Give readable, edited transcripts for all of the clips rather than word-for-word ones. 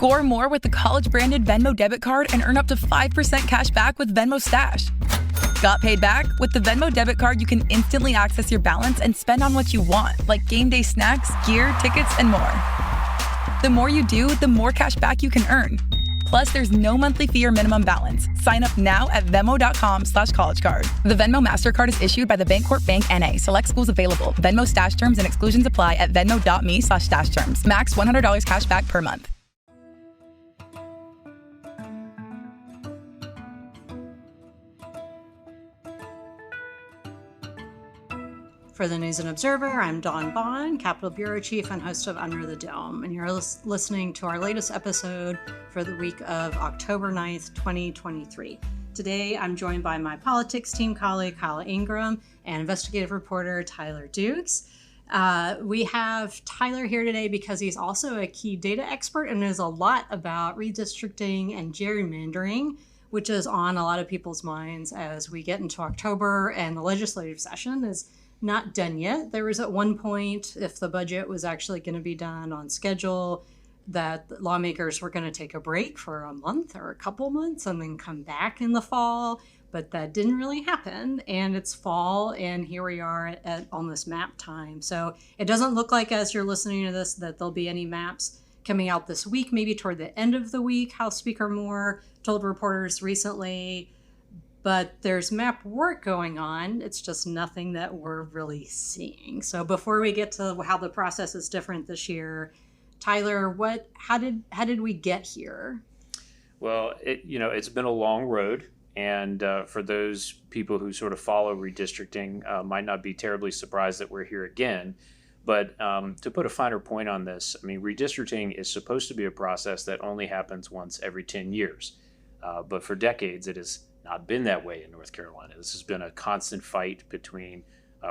Score more with the college-branded Venmo debit card and earn up to 5% cash back with Venmo Stash. Got paid back? With the Venmo debit card, you can instantly access your balance and spend on what you want, like game day snacks, gear, tickets, and more. The more you do, the more cash back you can earn. Plus, there's no monthly fee or minimum balance. Sign up now at Venmo.com/collegecard. The Venmo MasterCard is issued by the Bancorp Bank N.A. Select schools available. Venmo Stash terms and exclusions apply at venmo.me/stash terms. Max $100 cash back per month. For the News and Observer, I'm Dawn Vaughan, Capitol Bureau Chief and host of Under the Dome, and you're listening to our latest episode for the week of October 9th, 2023. Today, I'm joined by my politics team colleague, Kyle Ingram, and investigative reporter, Tyler Dukes. We have Tyler here today because he's also a key data expert and knows a lot about redistricting and gerrymandering, which is on a lot of people's minds as we get into October and the legislative session is not done yet. There was at one point, if the budget was actually going to be done on schedule, that lawmakers were going to take a break for a month or a couple months and then come back in the fall. But that didn't really happen. And it's fall, and here we are at almost map time. So it doesn't look like, as you're listening to this, that there'll be any maps coming out this week, maybe toward the end of the week. House Speaker Moore told reporters recently. But there's map work going on. It's just nothing that we're really seeing. So before we get to how the process is different this year, Tyler, how did we get here? Well, it's been a long road. And for those people who sort of follow redistricting, might not be terribly surprised that we're here again. But to put a finer point on this, I mean, redistricting is supposed to be a process that only happens once every 10 years. But for decades, it has not been that way in North Carolina. This has been a constant fight between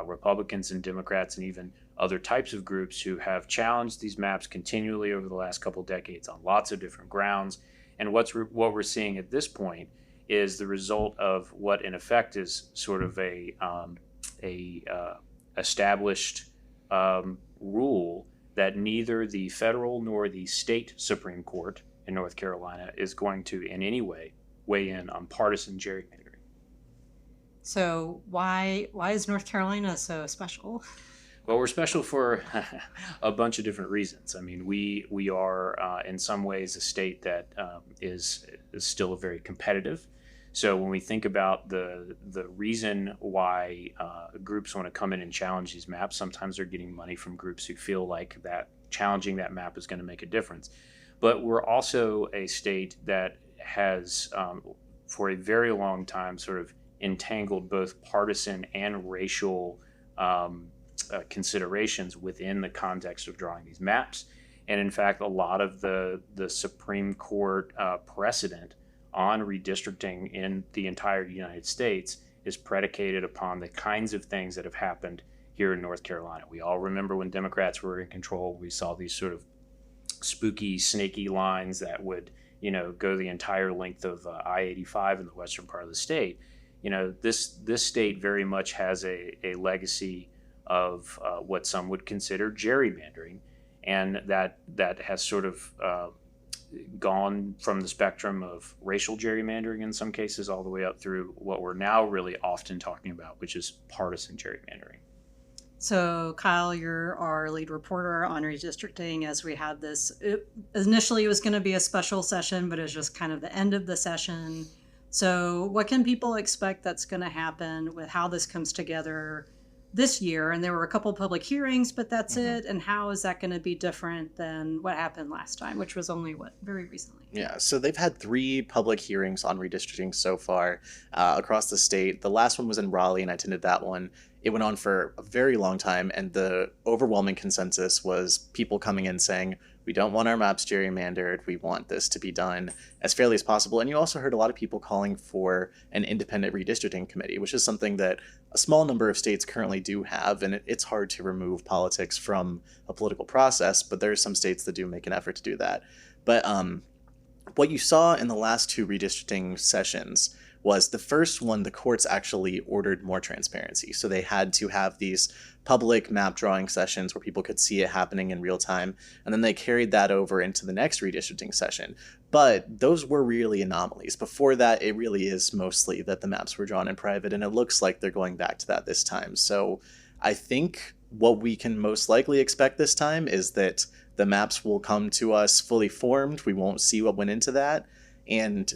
Republicans and Democrats and even other types of groups who have challenged these maps continually over the last couple decades on lots of different grounds. And what we're seeing at this point is the result of what in effect is sort of a established rule that neither the federal nor the state Supreme Court in North Carolina is going to in any way weigh in on partisan gerrymandering. So why is North Carolina so special? Well, we're special for a bunch of different reasons. I mean, we are in some ways a state that is still very competitive. So when we think about the reason why groups want to come in and challenge these maps, sometimes they're getting money from groups who feel like that challenging that map is going to make a difference. But we're also a state that has, for a very long time, sort of entangled both partisan and racial considerations within the context of drawing these maps. And in fact, a lot of the Supreme Court precedent on redistricting in the entire United States is predicated upon the kinds of things that have happened here in North Carolina. We all remember when Democrats were in control, we saw these sort of spooky, snaky lines that would go the entire length of I-85 in the western part of the state. This state very much has a legacy of what some would consider gerrymandering, and that has sort of gone from the spectrum of racial gerrymandering in some cases all the way up through what we're now really often talking about, which is partisan gerrymandering. So, Kyle, you're our lead reporter on redistricting. As we had this, initially it was going to be a special session, but it's just kind of the end of the session. So what can people expect that's going to happen with how this comes together this year? And there were a couple public hearings, but that's it. And how is that going to be different than what happened last time, which was only, very recently? Yeah, so they've had 3 public hearings on redistricting so far across the state. The last one was in Raleigh, and I attended that one. It went on for a very long time, and the overwhelming consensus was people coming in saying, we don't want our maps gerrymandered, we want this to be done as fairly as possible. And you also heard a lot of people calling for an independent redistricting committee, which is something that a small number of states currently do have, and it's hard to remove politics from a political process, but there are some states that do make an effort to do that. But what you saw in the last 2 redistricting sessions was the first one, the courts actually ordered more transparency. So they had to have these public map drawing sessions where people could see it happening in real time. And then they carried that over into the next redistricting session. But those were really anomalies. Before that, it really is mostly that the maps were drawn in private, and it looks like they're going back to that this time. So I think what we can most likely expect this time is that the maps will come to us fully formed. We won't see what went into that. And,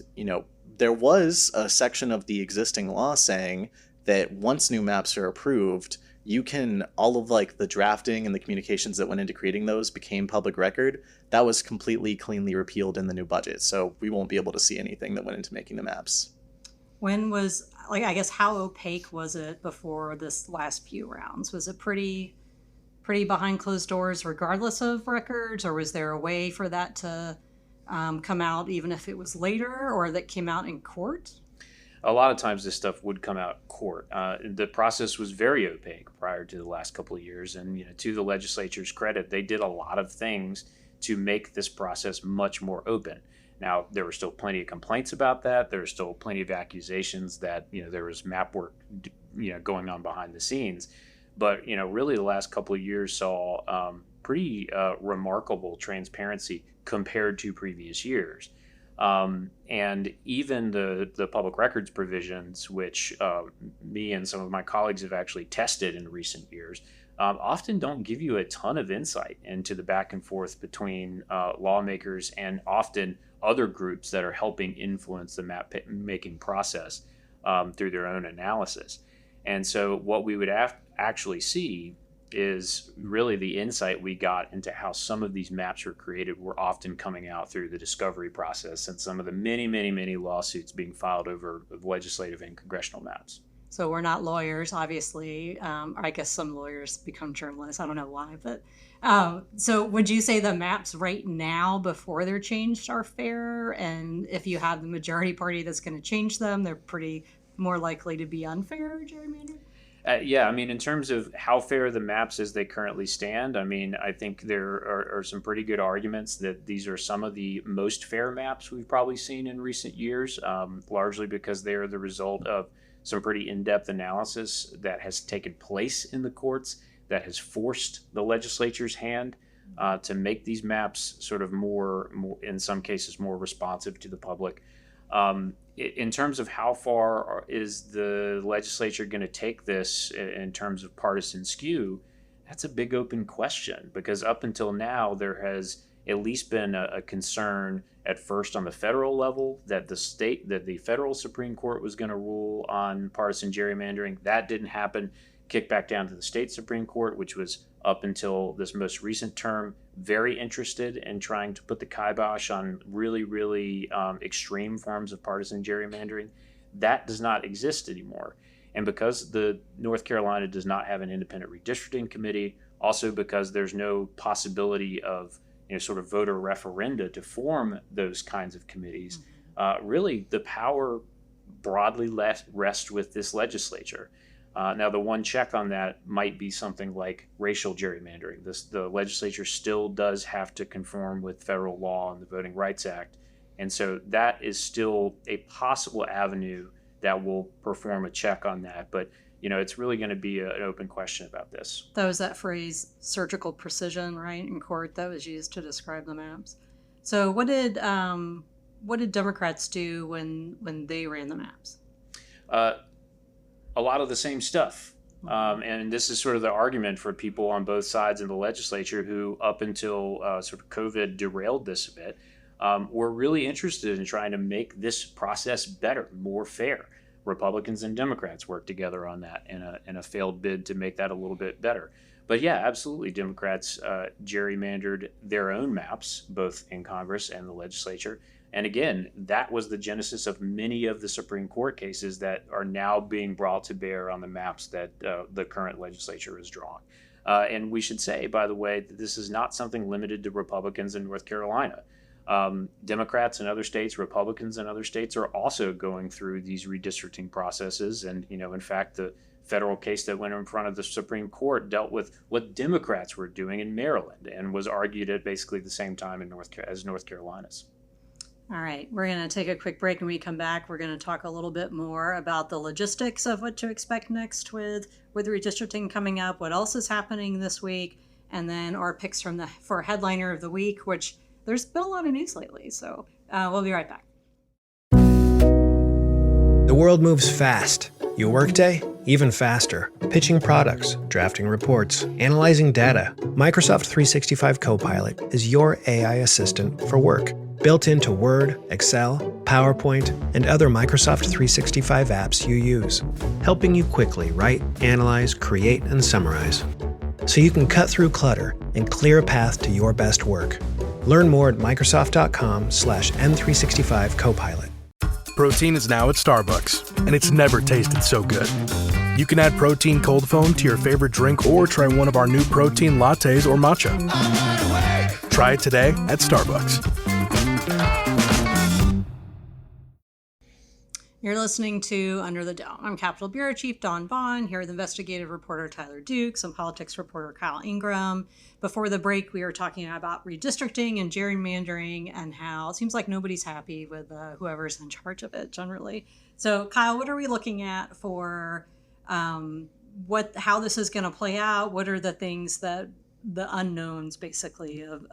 there was a section of the existing law saying that once new maps are approved, all of like the drafting and the communications that went into creating those became public record. That was completely cleanly repealed in the new budget. So we won't be able to see anything that went into making the maps. When was, I guess, how opaque was it before this last few rounds? Was it pretty behind closed doors regardless of records, or was there a way for that to come out even if it was later, or that came out in court? A lot of times this stuff would come out in court. The process was very opaque prior to the last couple of years, and to the legislature's credit, they did a lot of things to make this process much more open. Now, there were still plenty of complaints about that. There were still plenty of accusations that there was map work going on behind the scenes. But really the last couple of years saw pretty remarkable transparency compared to previous years. And even the public records provisions, which me and some of my colleagues have actually tested in recent years, often don't give you a ton of insight into the back and forth between lawmakers and often other groups that are helping influence the map making process through their own analysis. And so what we would actually see is really the insight we got into how some of these maps were created were often coming out through the discovery process and some of the many lawsuits being filed over legislative and congressional maps. So we're not lawyers, obviously. I guess some lawyers become journalists. I don't know why, but so would you say the maps right now before they're changed are fair? And if you have the majority party that's going to change them, they're pretty more likely to be unfair, gerrymandering? Yeah, in terms of how fair the maps as they currently stand, I think there are some pretty good arguments that these are some of the most fair maps we've probably seen in recent years, largely because they are the result of some pretty in-depth analysis that has taken place in the courts that has forced the legislature's hand to make these maps sort of more, in some cases, more responsive to the public. In terms of how far is the legislature going to take this in terms of partisan skew, that's a big open question, because up until now there has at least been a concern at first on the federal level that the federal Supreme Court was going to rule on partisan gerrymandering. That didn't happen. Kicked back down to the state Supreme Court, which was up until this most recent term very interested in trying to put the kibosh on really extreme forms of partisan gerrymandering. That does not exist anymore. And because the North Carolina does not have an independent redistricting committee, also because there's no possibility of sort of voter referenda to form those kinds of committees, really the power broadly rests with this legislature. Now, the one check on that might be something like racial gerrymandering. The legislature still does have to conform with federal law and the Voting Rights Act. And so that is still a possible avenue that will perform a check on that. But, it's really going to be an open question about this. That was that phrase, surgical precision, right, in court, that was used to describe the maps. So what did Democrats do when they ran the maps? A lot of the same stuff. And this is sort of the argument for people on both sides in the legislature who, up until sort of COVID derailed this a bit, were really interested in trying to make this process better, more fair. Republicans and Democrats worked together on that in a failed bid to make that a little bit better. But yeah, absolutely, Democrats gerrymandered their own maps, both in Congress and the legislature. And again, that was the genesis of many of the Supreme Court cases that are now being brought to bear on the maps that the current legislature is drawing. And we should say, by the way, that this is not something limited to Republicans in North Carolina. Democrats in other states, Republicans in other states are also going through these redistricting processes. And, in fact, the federal case that went in front of the Supreme Court dealt with what Democrats were doing in Maryland and was argued at basically the same time as North Carolina's. All right, we're going to take a quick break. When we come back, we're going to talk a little bit more about the logistics of what to expect next with redistricting coming up, what else is happening this week, and then our picks for headliner of the week, which there's been a lot of news lately. So we'll be right back. The world moves fast. Your workday, even faster. Pitching products, drafting reports, analyzing data. Microsoft 365 Copilot is your AI assistant for work. Built into Word, Excel, PowerPoint, and other Microsoft 365 apps you use. Helping you quickly write, analyze, create, and summarize. So you can cut through clutter and clear a path to your best work. Learn more at Microsoft.com/M365 Copilot. Protein is now at Starbucks, and it's never tasted so good. You can add protein cold foam to your favorite drink or try one of our new protein lattes or matcha. Try it today at Starbucks. You're listening to Under the Dome. I'm Capitol Bureau Chief Dawn Vaughan, here with investigative reporter Tyler Dukes and politics reporter Kyle Ingram. Before the break, we were talking about redistricting and gerrymandering and how it seems like nobody's happy with whoever's in charge of it generally. So, Kyle, what are we looking at for how this is going to play out? What are the things the unknowns basically of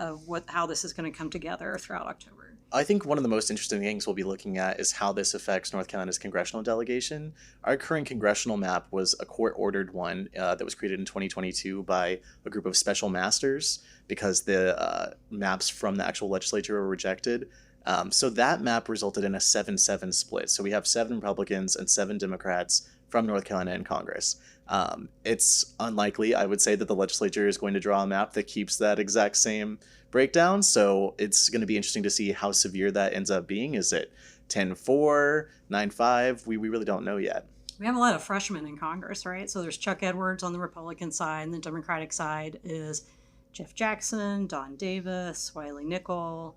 how this is going to come together throughout October? I think one of the most interesting things we'll be looking at is how this affects North Carolina's congressional delegation. Our current congressional map was a court-ordered one that was created in 2022 by a group of special masters because the maps from the actual legislature were rejected. So that map resulted in a 7-7 split. So we have 7 Republicans and 7 Democrats from North Carolina in Congress. It's unlikely, I would say, that the legislature is going to draw a map that keeps that exact same breakdown. So it's going to be interesting to see how severe that ends up being. Is it 10-4, 9-5? We really don't know yet. We have a lot of freshmen in Congress, right? So there's Chuck Edwards on the Republican side, and the Democratic side is Jeff Jackson, Don Davis, Wiley Nickel.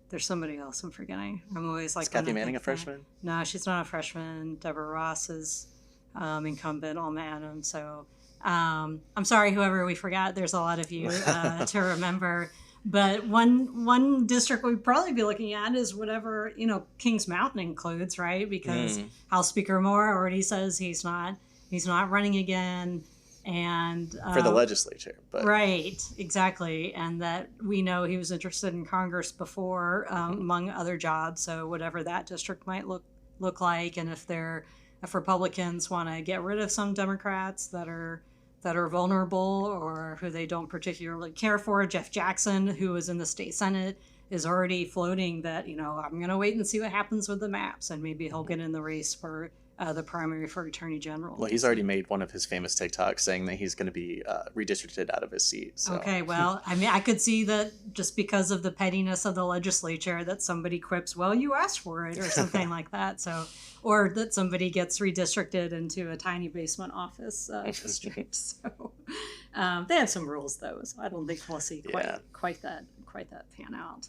There's somebody else I'm forgetting. I'm always like, is Kathy Manning a freshman? No, she's not a freshman. Deborah Ross is incumbent, Alma Adams. So I'm sorry, whoever we forgot. There's a lot of you to remember. But one district we'd probably be looking at is whatever, Kings Mountain includes, right? Because House Speaker Moore already says he's not running again. And for the legislature, but right, exactly. And that we know he was interested in Congress before, among other jobs. So whatever that district might look like, and if Republicans want to get rid of some Democrats that are vulnerable or who they don't particularly care for. Jeff Jackson, who is in the state Senate, is already floating that, I'm going to wait and see what happens with the maps, and maybe he'll get in the race for the primary for Attorney General. Well, he's already made one of his famous TikToks saying that he's going to be redistricted out of his seat. So. Okay, well, I mean, I could see that just because of the pettiness of the legislature that somebody quips, well, you asked for it, or something like that. So, or that somebody gets redistricted into a tiny basement office district. So they have some rules, though. So I don't think we'll see quite that pan out.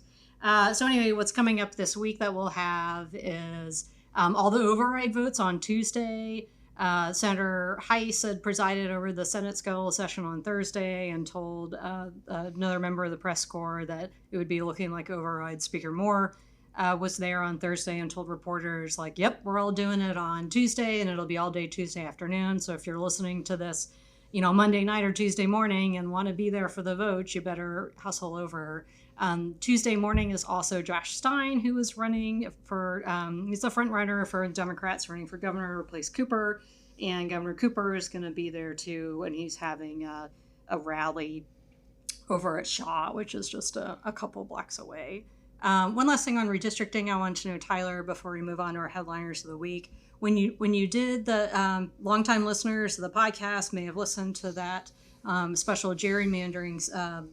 So anyway, what's coming up this week that we'll have is all the override votes on Tuesday. Senator Heiss had presided over the Senate scheduled session on Thursday and told another member of the press corps that it would be looking like override. Speaker Moore was there on Thursday and told reporters, like, yep, we're all doing it on Tuesday, and it'll be all day Tuesday afternoon. So if you're listening to this, Monday night or Tuesday morning and want to be there for the vote, you better hustle over. Tuesday morning is also Josh Stein, who is running for, he's the front runner for Democrats running for governor to replace Cooper. And Governor Cooper is going to be there too. And he's having a rally over at Shaw, which is just a couple blocks away. One last thing on redistricting, I want to know, Tyler, before we move on to our headliners of the week. When you did the longtime listeners of the podcast may have listened to that special gerrymandering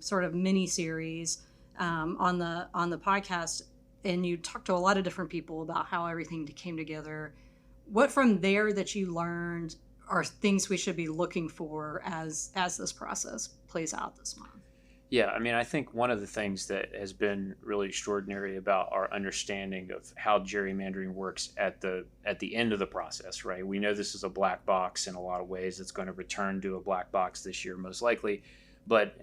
sort of mini series on the podcast, and you talked to a lot of different people about how everything came together. What from there that you learned are things we should be looking for as this process plays out this month? Yeah, I mean, I think one of the things that has been really extraordinary about our understanding of how gerrymandering works at the end of the process, right? We know this is a black box in a lot of ways. It's going to return to a black box this year, most likely. But,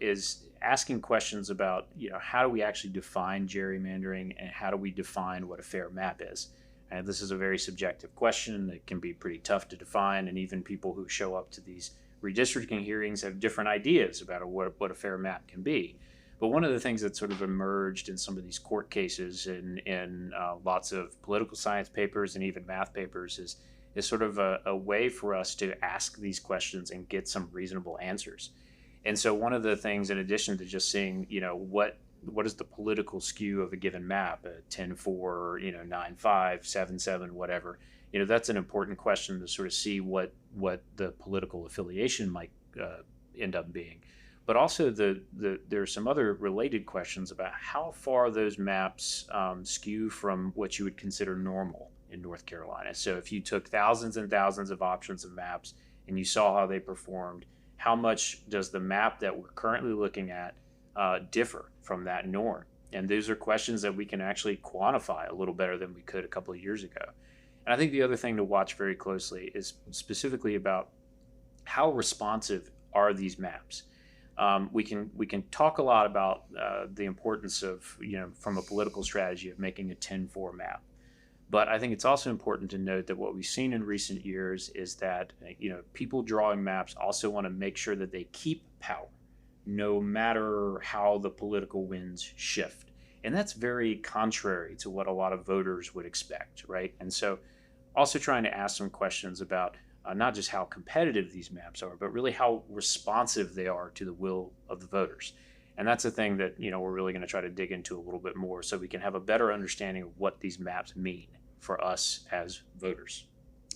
is asking questions about, how do we actually define gerrymandering and how do we define what a fair map is? And this is a very subjective question that can be pretty tough to define, and even people who show up to these redistricting hearings have different ideas about what a fair map can be. But one of the things that sort of emerged in some of these court cases and in lots of political science papers and even math papers is sort of a way for us to ask these questions and get some reasonable answers. And so one of the things, in addition to just seeing, what is the political skew of a given map, a 10-4, 9-5, 7-7, whatever, that's an important question to sort of see what the political affiliation might end up being. But also there are some other related questions about how far those maps skew from what you would consider normal in North Carolina. So if you took thousands and thousands of options of maps and you saw how they performed, how much does the map that we're currently looking at differ from that norm? And those are questions that we can actually quantify a little better than we could a couple of years ago. And I think the other thing to watch very closely is specifically about how responsive are these maps. We can talk a lot about the importance of, from a political strategy of making a 10-4 map. But I think it's also important to note that what we've seen in recent years is that, people drawing maps also want to make sure that they keep power, no matter how the political winds shift. And that's very contrary to what a lot of voters would expect, right? And so also trying to ask some questions about not just how competitive these maps are, but really how responsive they are to the will of the voters. And that's a thing that, we're really going to try to dig into a little bit more so we can have a better understanding of what these maps mean for us as voters.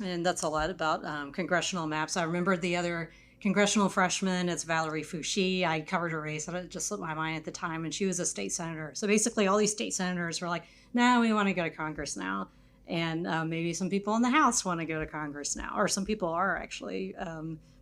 And that's a lot about congressional maps. I remember the other congressional freshman, it's Valerie Foushee. I covered her race, and it just slipped my mind at the time, and she was a state senator. So basically all these state senators were like, no, we want to go to Congress now. And maybe some people in the House want to go to Congress now, or some people are actually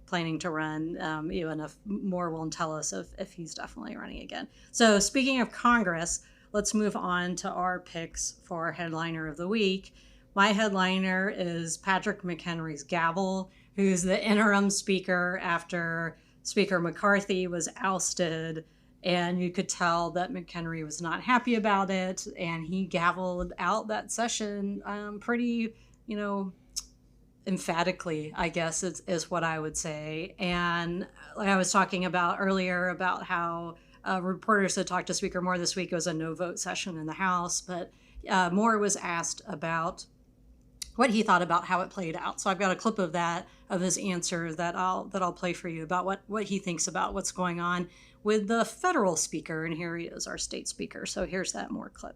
planning to run, even if Moore will tell us if he's definitely running again. So speaking of Congress, let's move on to our picks for headliner of the week. My headliner is Patrick McHenry's gavel, who's the interim speaker after Speaker McCarthy was ousted. And you could tell that McHenry was not happy about it. And he gavelled out that session pretty, emphatically, I guess is what I would say. And like I was talking about earlier about how reporters had talked to Speaker Moore this week. It was a no vote session in the House, but Moore was asked about what he thought about how it played out. So I've got a clip of that, of his answer that I'll play for you about what he thinks about what's going on with the federal speaker. And here he is, our state speaker. So here's that Moore clip.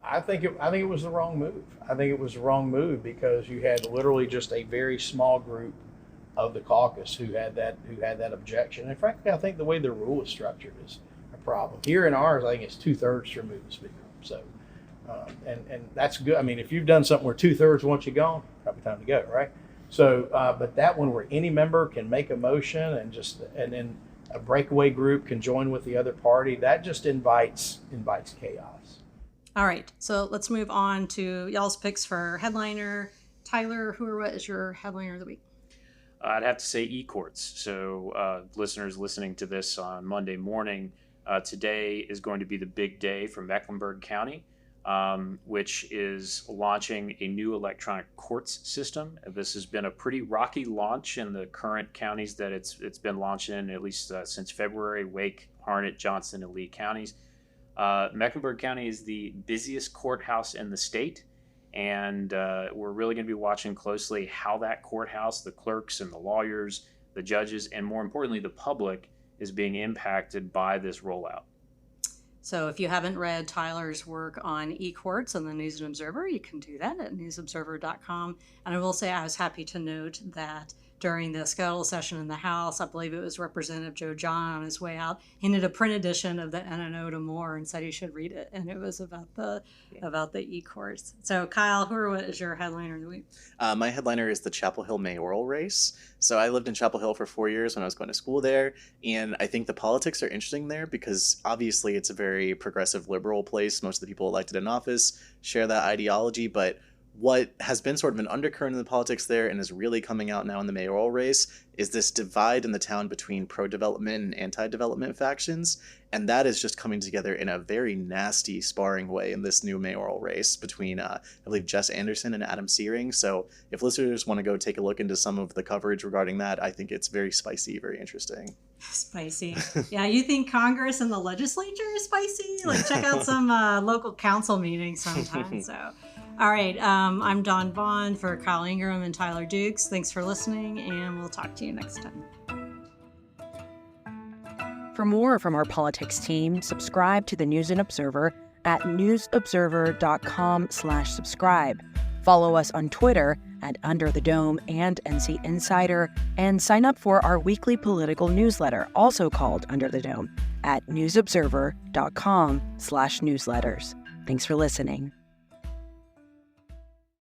I think it was the wrong move. I think it was the wrong move because you had literally just a very small group of the caucus who had that objection. And frankly, I think the way the rule is structured is a problem. Here in ours, I think it's 2/3 to remove the speaker. So, and that's good. I mean, if you've done something where 2/3 want you gone, probably time to go, right? So, but that one where any member can make a motion and then a breakaway group can join with the other party, that just invites chaos. All right, so let's move on to y'all's picks for headliner. Tyler, who or what is your headliner of the week? I'd have to say e-courts. So listeners listening to this on Monday morning, today is going to be the big day for Mecklenburg County, which is launching a new electronic courts system. This has been a pretty rocky launch in the current counties that it's been launched in, at least since February: Wake, Harnett, Johnson, and Lee counties. Mecklenburg County is the busiest courthouse in the state, and we're really going to be watching closely how that courthouse, the clerks and the lawyers, the judges, and more importantly, the public is being impacted by this rollout. So if you haven't read Tyler's work on e-courts on the News and Observer, you can do that at newsobserver.com. And I will say I was happy to note that during the scheduled session in the House, I believe it was Representative Joe John on his way out, he did a print edition of the N&O to Moore and said he should read it. And it was about the e-courts. So Kyle, who or what is your headliner of the week? My headliner is the Chapel Hill mayoral race. So I lived in Chapel Hill for 4 years when I was going to school there. And I think the politics are interesting there because obviously it's a very progressive liberal place. Most of the people elected in office share that ideology, but What has been sort of an undercurrent in the politics there and is really coming out now in the mayoral race is this divide in the town between pro-development and anti-development factions. And that is just coming together in a very nasty sparring way in this new mayoral race between, I believe, Jess Anderson and Adam Searing. So if listeners want to go take a look into some of the coverage regarding that, I think it's very spicy, very interesting. Spicy. Yeah, you think Congress and the legislature is spicy? Like, check out some local council meetings sometime. So, all right, I'm Dawn Vaughan for Kyle Ingram and Tyler Dukes. Thanks for listening, and we'll talk to you next time. For more from our politics team, subscribe to the News and Observer at newsobserver.com/subscribe. Follow us on Twitter at Under the Dome and NC Insider, and sign up for our weekly political newsletter, also called Under the Dome, at newsobserver.com/newsletters. Thanks for listening.